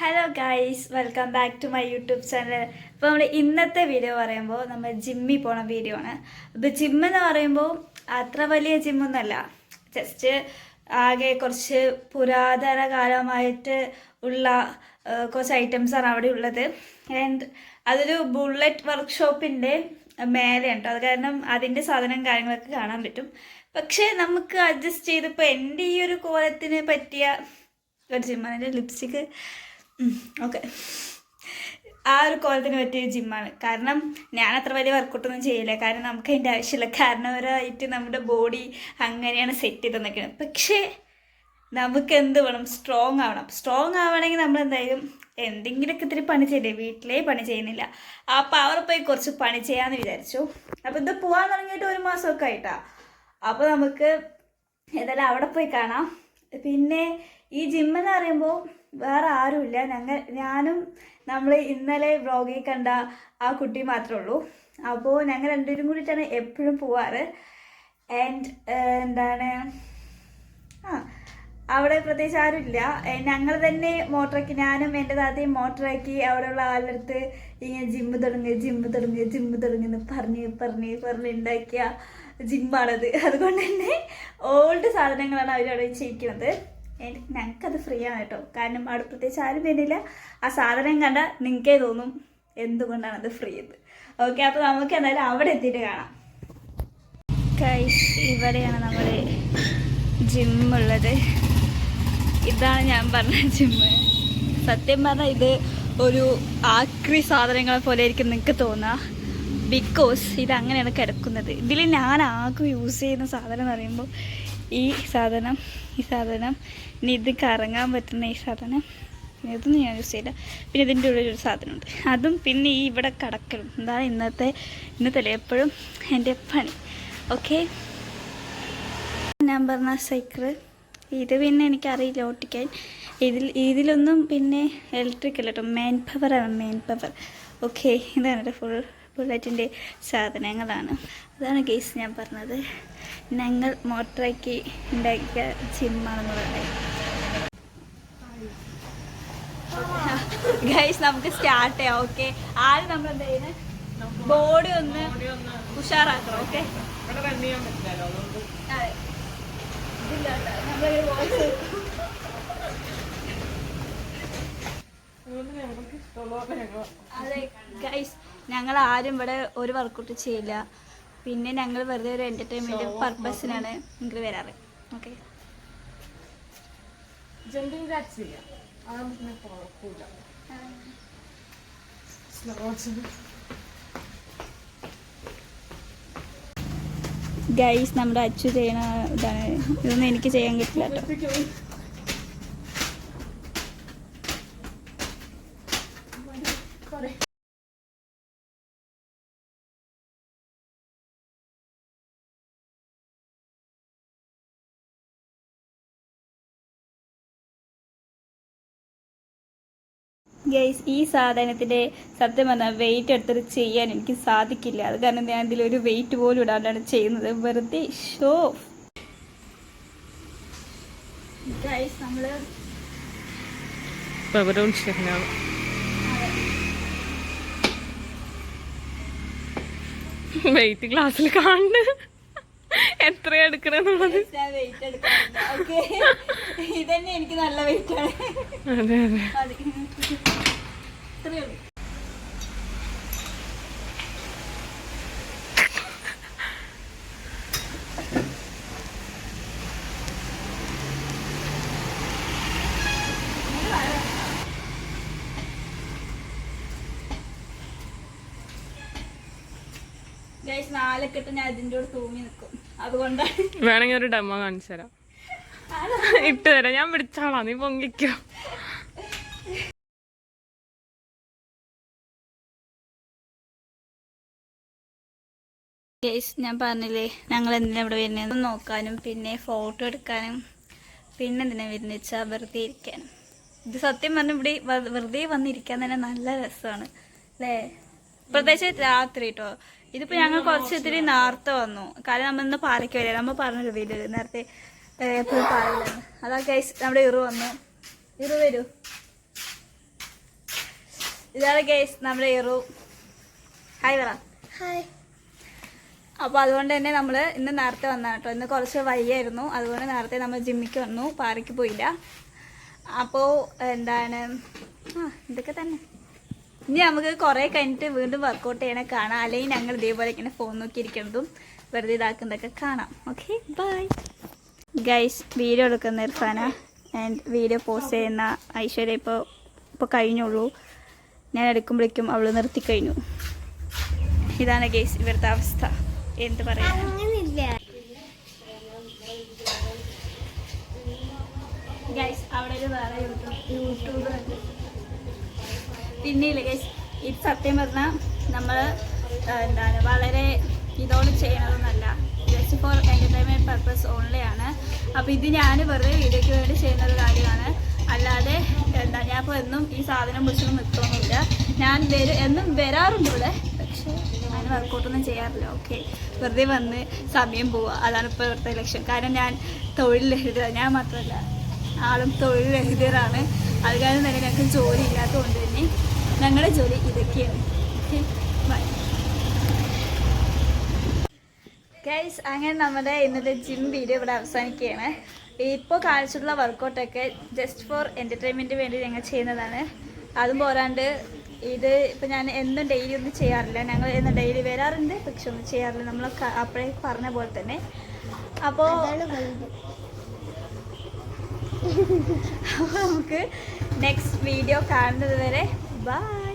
Hello guys, welcome back to my YouTube channel. അപ്പോൾ നമ്മൾ ഇന്നത്തെ വീഡിയോ പറയുമ്പോൾ നമ്മൾ ജിമ്മിൽ പോണ വീഡിയോ ആണ്. അപ്പോൾ ജിമ്മെന്ന് പറയുമ്പോൾ അത്ര വലിയ ജിമ്മൊന്നുമല്ല, ജസ്റ്റ് ആകെ കുറച്ച് പുരാതന കാലമായിട്ട് ഉള്ള കുറച്ച് ഐറ്റംസാണ് അവിടെ ഉള്ളത്. ആൻഡ് അതൊരു ബുള്ളറ്റ് വർക്ക്ഷോപ്പിൻ്റെ മേലെ ഉണ്ട്. അത് കാരണം അതിൻ്റെ സാധനം കാര്യങ്ങളൊക്കെ കാണാൻ പറ്റും. പക്ഷേ നമുക്ക് അഡ്ജസ്റ്റ് ചെയ്തിപ്പോൾ എൻ്റെ ഈ ഒരു കോലത്തിന് പറ്റിയ ഒരു ജിമ്മാണ്. എൻ്റെ ലിപ്സ്റ്റിക്ക് ഓക്കെ, ആ ഒരു കോലത്തിന് പറ്റിയ ജിമ്മാണ്. കാരണം ഞാൻ അത്ര വലിയ വർക്കൗട്ടൊന്നും ചെയ്യില്ല, കാരണം നമുക്ക് അതിൻ്റെ ആവശ്യമില്ല. കാരണം ഒരായിട്ട് നമ്മുടെ ബോഡി അങ്ങനെയാണ് സെറ്റ് ചെയ്ത് നിൽക്കുന്നത്. പക്ഷേ നമുക്ക് എന്ത് വേണം, സ്ട്രോങ് ആവണം. സ്ട്രോങ് ആവണമെങ്കിൽ നമ്മൾ എന്തായാലും എന്തെങ്കിലുമൊക്കെ ഇത്തിരി പണി ചെയ്യണ്ടേ. വീട്ടിലേ പണി ചെയ്യുന്നില്ല, അപ്പോൾ അവിടെ പോയി കുറച്ച് പണി ചെയ്യാമെന്ന് വിചാരിച്ചു. അപ്പോൾ ഇത് പോകാൻ തുടങ്ങിയിട്ട് 1 മാസമൊക്കെ ആയിട്ടാണ്. അപ്പോൾ നമുക്ക് ഏതായാലും അവിടെ പോയി കാണാം. പിന്നെ ഈ ജിമ്മെന്ന് പറയുമ്പോൾ വേറെ ആരുമില്ല, ഞാനും നമ്മൾ ഇന്നലെ വ്ളോഗിൽ കണ്ട ആ കുട്ടി മാത്രമേ ഉള്ളൂ. അപ്പോൾ ഞങ്ങൾ രണ്ടുപേരും കൂടിയിട്ടാണ് എപ്പോഴും പോവാറ്. ആൻഡ് എന്താണ് അവിടെ പ്രത്യേകിച്ച് ആരുമില്ല. ഞങ്ങൾ തന്നെ മോട്ടറാക്കി, ഞാനും എൻ്റെ താത്തയും മോട്ടറാക്കി അവിടെയുള്ള ആളുടെ അടുത്ത് ഇങ്ങനെ ജിമ്മ് തുടങ്ങുന്നു പറഞ്ഞ് ഉണ്ടാക്കിയ ജിമ്മാണത്. അതുകൊണ്ട് തന്നെ ഓൾഡ് സാധനങ്ങളാണ് അവരവിടെ വെച്ചിരിക്കുന്നത്. ഞങ്ങൾക്കത് ഫ്രീ ആണ് കേട്ടോ, കാരണം അവിടെ പ്രത്യേകിച്ച് ആരും വരുന്നില്ല. ആ സാധനം കണ്ടാൽ നിങ്ങൾക്കേ തോന്നും എന്തുകൊണ്ടാണ് അത് ഫ്രീ എന്ന്. ഓക്കെ, അപ്പോൾ നമുക്ക് എന്തായാലും അവിടെ എത്തിയിട്ട് കാണാം. ഗൈസ്, ഇവിടെയാണ് നമ്മുടെ ജിമ്മുള്ളത്. ഇതാണ് ഞാൻ പറഞ്ഞ ജിമ്മ്. സത്യം പറഞ്ഞാൽ ഇത് ഒരു ആക്രി സാധനങ്ങളെ പോലെ ആയിരിക്കും നിങ്ങൾക്ക് തോന്നുക, ബിക്കോസ് ഇത് അങ്ങനെയാണ് കിടക്കുന്നത്. ഇതിൽ ഞാൻ ആകെ യൂസ് ചെയ്യുന്ന സാധനം എന്ന് പറയുമ്പോൾ ഈ സാധനം ഇനി ഇത് കറങ്ങാൻ പറ്റുന്ന ഈ സാധനം, ഇതൊന്നും ഞാൻ യൂസ് ചെയ്യില്ല. പിന്നെ ഇതിൻ്റെ ഉള്ളിലൊരു സാധനമുണ്ട്, അതും പിന്നെ ഈ ഇവിടെ കിടക്കലും. എന്താണ് ഇന്നത്തെ എപ്പോഴും എൻ്റെ പണി. ഓക്കെ, ഞാൻ പറഞ്ഞ സൈക്കിള് ഇത് പിന്നെ എനിക്കറിയില്ല ഓട്ടിക്കാൻ. ഇതിലൊന്നും പിന്നെ ഇലക്ട്രിക്കൽ കേട്ടോ, മെയിൻ പവർ. ഓക്കെ, ഇതാണ് ബുള്ളറ്റിൻ്റെ സാധനങ്ങളാണ്. അതാണ് കേസ് ഞാൻ പറഞ്ഞത്. ഞങ്ങൾ മോട്ടറാക്കി ഉണ്ടാക്കിയ ജിമ്മാണെന്ന് പറയാം. ഗൈസ്, നമുക്ക് സ്റ്റാർട്ട് ചെയ്യാം. ഓക്കെ, ആദ്യം നമ്മൾ എന്താ ചെയ്യുന്നത്, ബോഡി ഒന്ന് ഉഷാറാക്കണം. ഓക്കെ, അതെ ഗൈസ്, ഞങ്ങൾ ആരും ഇവിടെ ഒരു വർക്കൗട്ട് ചെയ്യില്ല. പിന്നെ ഞങ്ങൾ വെറുതെ ഒരു എൻ്റർടൈൻമെൻറ്റ് പർപ്പസിനാണ് ഇങ്ങോട്ട് വരാറ്. ഓക്കെ, ഗൈസ്, നമ്മുടെ അച്ചു ചെയ്യണ ഇതാണ്. ഇതൊന്നും എനിക്ക് ചെയ്യാൻ കിട്ടില്ല കേട്ടോ. ഗൈസ്, ഈ സാധനത്തിൻ്റെ സത്യം പറഞ്ഞാൽ വെയിറ്റ് എടുത്തിട്ട് ചെയ്യാൻ എനിക്ക് സാധിക്കില്ല. അത് കാരണം ഞാൻ ഇതിലൊരു വെയിറ്റ് പോലും ഇടാണ്ടാണ് ചെയ്യുന്നത്, വെറുതെ ഷോ. ഗൈസ്, നമ്മൾ വെയിറ്റ് ക്ലാസ്സിൽ കാണുന്നു എത്രയാ എടുക്കണെന്നുള്ളത്. വെയിറ്റ് എടുക്കാറുണ്ട്. ഓക്കെ, ഇതന്നെ എനിക്ക് നല്ല വെയിറ്റ് ആണ്. അതെ അതെ, ഇത്രയേ ഉള്ളൂ. ഗൈസ്, 4 കെട്ട് ഞാൻ ഇതിൻ്റെ കൂടെ തൂങ്ങി നിൽക്കും. അതുകൊണ്ടാണ്. വേണമെങ്കിൽ ഒരു ഡെമോ കാണിച്ചു തരാം, ഇട്ട് തരാം. ഞാൻ പിടിച്ചാളാ, നീ പൊങ്ങിക്കോ. ഗൈസ്, ഞാൻ പറഞ്ഞില്ലേ ഞങ്ങൾ എന്തിനാ ഇവിടെ വരുന്നത് നോക്കാനും പിന്നെ ഫോട്ടോ എടുക്കാനും, പിന്നെ എന്തിനാ വരുന്നത് വെച്ചാൽ വെറുതെ ഇരിക്കാനും. ഇത് സത്യം പറഞ്ഞാൽ ഇവിടെ വെറുതെ വന്നിരിക്കാൻ തന്നെ നല്ല രസമാണ് അല്ലേ, പ്രത്യേകിച്ച് രാത്രി കേട്ടോ. ഇതിപ്പോൾ ഞങ്ങൾ കുറച്ച് ഇത്തിരി നേരത്തെ വന്നു, കാരണം നമ്മൾ ഇന്ന് പാലയ്ക്ക് വരിക. നമ്മൾ പറഞ്ഞൊരു വീഡിയോ നേരത്തെ എപ്പോഴും പാലയിലാണ്. അതാ ഗൈസ്, നമ്മുടെ ഇറു വന്നു. ഇറു വരൂ. ഇതാണ് ഗൈസ് നമ്മുടെ ഈ റൂം. ഹായ് പറ. ഹായ്. അപ്പോൾ അതുകൊണ്ട് തന്നെ നമ്മൾ ഇന്ന് നേരത്തെ വന്നാണ് കേട്ടോ. ഇന്ന് കുറച്ച് വയ്യായിരുന്നു, അതുകൊണ്ട് നേരത്തെ നമ്മൾ ജിമ്മിക്ക് വന്നു, പാറയ്ക്ക് പോയില്ല. അപ്പോൾ എന്താണ് ഇതൊക്കെ തന്നെ. ഇനി നമുക്ക് കുറേ കഴിഞ്ഞിട്ട് വീണ്ടും വർക്കൗട്ട് ചെയ്യണേ കാണാം, അല്ലെങ്കിൽ ഞങ്ങൾ ഇതേപോലെ ഇങ്ങനെ ഫോൺ നോക്കിയിരിക്കുന്നതും വെറുതെ ഇതാക്കുന്നതൊക്കെ കാണാം. Okay bye guys. വീഡിയോ എടുക്കുന്ന ഇർഫാന ആൻഡ് വീഡിയോ പോസ്റ്റ് ചെയ്യുന്ന ഐശ്വര്യ ഇപ്പോൾ കഴിഞ്ഞുള്ളൂ. ഞാൻ എടുക്കുമ്പോഴേക്കും അവൾ നിർത്തിക്കഴിഞ്ഞു. ഇതാണ് ഗൈസ് ഇവരുടെ അവസ്ഥ. എന്ത് പറയാ. ഗൈസ് അവിടെ ഒരു വേറെ യൂട്യൂബർ ഉണ്ട്. പിന്നെയില്ല ഗൈസ്, ഇത് സത്യം പറഞ്ഞാൽ നമ്മൾ എന്താണ് വളരെ ഇതോടെ ചെയ്യണതൊന്നല്ല, just for entertainment purpose only ആണ്. അപ്പോൾ ഇത് ഞാൻ വെറുതെ വീഡിയോയ്ക്ക് വേണ്ടി ചെയ്യുന്ന ഒരു കാര്യമാണ്, അല്ലാതെ എന്താ ഞാൻ ഇപ്പോൾ എന്നും ഈ സാധനം പിടിച്ചൊന്നും നിൽക്കൊന്നുമില്ല. ഞാൻ എന്നും വരാറുണ്ട് ഇവിടെ, പക്ഷേ അതിന് വർക്കൗട്ടൊന്നും ചെയ്യാറില്ല. ഓക്കെ, വെറുതെ വന്ന് സമയം പോവുക, അതാണ് ഇപ്പോൾ ഇവിടുത്തെ ലക്ഷ്യം. കാരണം ഞാൻ തൊഴിലിരഹിതരാണ്, ഞാൻ മാത്രമല്ല ആളും തൊഴിലിരഹിതരാണ്. അത് കാരണം തന്നെ ഞങ്ങൾക്ക് ജോലി ഇല്ലാത്തതുകൊണ്ട് തന്നെ ഞങ്ങളുടെ ജോലി ഇതൊക്കെയാണ്. Okay bye guys. അങ്ങനെ നമ്മുടെ ഇന്നത്തെ ജിം വീഡിയോ ഇവിടെ അവസാനിക്കുകയാണ്. ഇപ്പോൾ കാണിച്ചിട്ടുള്ള വർക്കൗട്ടൊക്കെ ജസ്റ്റ് ഫോർ എൻ്റർടൈൻമെൻറ്റ് വേണ്ടി ഞങ്ങൾ ചെയ്യുന്നതാണ്. അതും പോരാണ്ട് ഇത് ഇപ്പം ഞാൻ എന്നും ഡെയിലി ഒന്നും ചെയ്യാറില്ല. ഞങ്ങൾ എന്നും ഡെയിലി വരാറുണ്ട്, പക്ഷെ ഒന്നും ചെയ്യാറില്ല, നമ്മൾ അപ്പോഴേ പറഞ്ഞ പോലെ തന്നെ. അപ്പോൾ നമുക്ക് നെക്സ്റ്റ് വീഡിയോ കാണുന്നത് വരെ ബൈ.